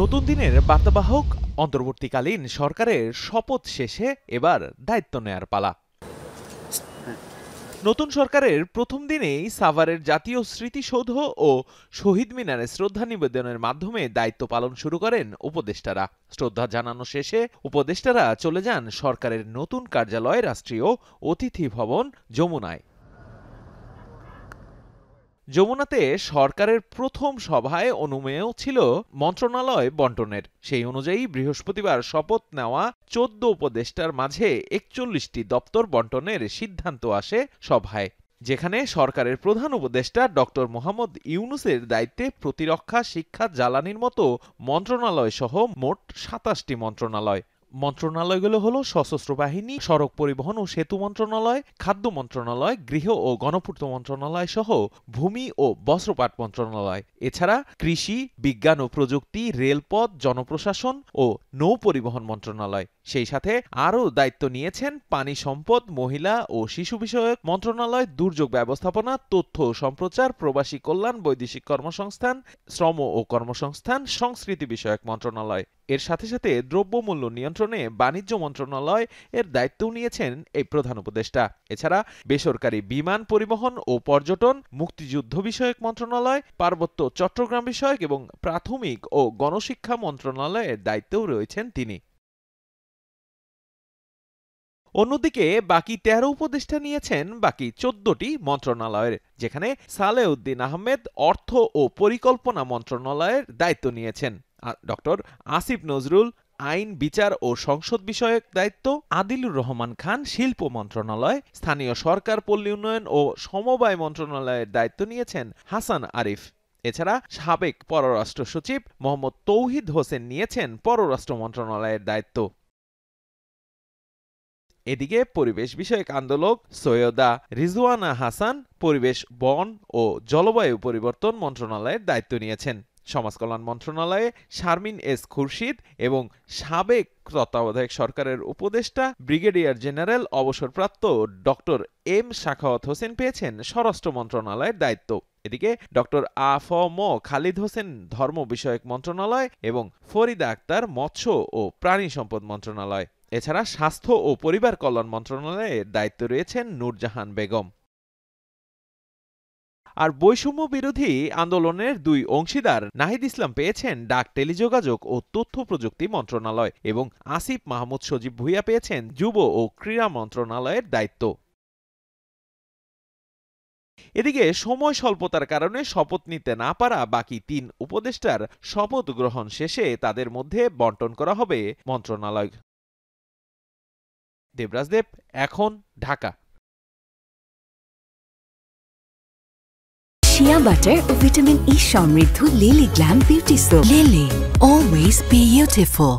নতুন দিনের বার্তাবাহক অন্তর্বর্তীকালীন সরকারের শপথ শেষে এবার দায়িত্ব নেয়ার পালা। নতুন সরকারের প্রথম দিনেই সাভারের জাতীয় স্মৃতিসৌধ ও শহীদ মিনারে শ্রদ্ধা নিবেদনের মাধ্যমে দায়িত্ব পালন শুরু করেন উপদেষ্টারা। শ্রদ্ধা জানানো শেষে উপদেষ্টারা চলে যান সরকারের নতুন কার্যালয় রাষ্ট্রীয় অতিথি ভবন যমুনায়। যমুনাতে সরকারের প্রথম সভায় অনুমেয় ছিল মন্ত্রণালয় বন্টনের। সেই অনুযায়ী বৃহস্পতিবার শপথ নেওয়া 14 উপদেষ্টার মাঝে 41টি দপ্তর বন্টনের সিদ্ধান্ত আসে সভায়, যেখানে সরকারের প্রধান উপদেষ্টা ডক্টর মোহাম্মদ ইউনূসের দায়িত্বে প্রতিরক্ষা, শিক্ষা, জ্বালানির মতো মন্ত্রণালয় সহ মোট 27টি মন্ত্রণালয়। মন্ত্রণালয়গুলো হলো সশস্ত্র বাহিনী, সড়ক পরিবহন ও সেতু মন্ত্রণালয়, খাদ্য মন্ত্রণালয়, গৃহ ও গণপূর্ত মন্ত্রণালয় সহ ভূমি ও বস্ত্রপাট মন্ত্রণালয়। এছাড়া কৃষি, বিজ্ঞান ও প্রযুক্তি, রেলপথ, জনপ্রশাসন ও নৌ পরিবহন মন্ত্রণালয়। সেই সাথে আরও দায়িত্ব নিয়েছেন পানি সম্পদ, মহিলা ও শিশু বিষয়ক মন্ত্রণালয়, দুর্যোগ ব্যবস্থাপনা, তথ্য ও সম্প্রচার, প্রবাসী কল্যাণ, বৈদেশিক কর্মসংস্থান, শ্রম ও কর্মসংস্থান, সংস্কৃতি বিষয়ক মন্ত্রণালয়। এর সাথে সাথে দ্রব্যমূল্য নিয়ন্ত্রণে বাণিজ্য মন্ত্রণালয় এর দায়িত্ব নিয়েছেন এই প্রধান উপদেষ্টা। এছাড়া বেসরকারি বিমান পরিবহন ও পর্যটন, মুক্তিযুদ্ধ বিষয়ক মন্ত্রণালয়, পার্বত্য চট্টগ্রাম বিষয়ক এবং প্রাথমিক ও গণশিক্ষা মন্ত্রণালয়ের দায়িত্বেও রয়েছেন তিনি। অন্যদিকে বাকি 13 উপদেষ্টা নিয়েছেন বাকি 14টি মন্ত্রণালয়ের, যেখানে সালেউদ্দিন আহমেদ অর্থ ও পরিকল্পনা মন্ত্রণালয়ের দায়িত্ব নিয়েছেন। ডক্টর আসিফ নজরুল আইন, বিচার ও সংসদ বিষয়ক দায়িত্ব, আদিলুর রহমান খান শিল্প মন্ত্রণালয়, স্থানীয় সরকার, পল্লী উন্নয়ন ও সমবায় মন্ত্রণালয়ের দায়িত্ব নিয়েছেন হাসান আরিফ। এছাড়া সাবেক পররাষ্ট্র সচিব মোহাম্মদ তৌহিদ হোসেন নিয়েছেন পররাষ্ট্র মন্ত্রণালয়ের দায়িত্ব। এদিকে পরিবেশ বিষয়ক আন্দোলক সৈয়দা রিজওয়ানা হাসান পরিবেশ, বন ও জলবায়ু পরিবর্তন মন্ত্রণালয়ের দায়িত্ব নিয়েছেন। সমাজ কল্যাণ মন্ত্রণালয়ে শারমিন এস খুরশিদ এবং সাবেক তত্ত্বাবধায়ক সরকারের উপদেষ্টা ব্রিগেডিয়ার জেনারেল অবসরপ্রাপ্ত ডক্টর এম সাখাওয়াত হোসেন পেয়েছেন স্বরাষ্ট্র মন্ত্রণালয়ের দায়িত্ব। এদিকে ডক্টর আ.ফ.ম. খালিদ হোসেন ধর্ম বিষয়ক মন্ত্রণালয় এবং ফরিদা আক্তার মৎস্য ও প্রাণী সম্পদ মন্ত্রণালয়। এছাড়া স্বাস্থ্য ও পরিবার কল্যাণ মন্ত্রণালয়ের দায়িত্বে রয়েছেন নূরজাহান বেগম। আর বৈষম্য বিরোধী আন্দোলনের দুই অংশীদার নাহিদ ইসলাম পেয়েছেন ডাক, টেলিযোগাযোগ ও তথ্য প্রযুক্তি মন্ত্রণালয় এবং আসিফ মাহমুদ সজীব ভুইয়া পেয়েছেন যুব ও ক্রীড়া মন্ত্রণালয়ের দায়িত্ব। এদিকে সময় স্বল্পতার কারণে শপথ নিতে না পারা বাকি 3 উপদেষ্টার শপথ গ্রহণ শেষে তাদের মধ্যে বন্টন করা হবে মন্ত্রণালয়। দেবরাজ দেব, এখন, ঢাকা। শিয়া বাটার ও ভিটামিন ই সমৃদ্ধ lily glam beauty soap. Lily, always beautiful.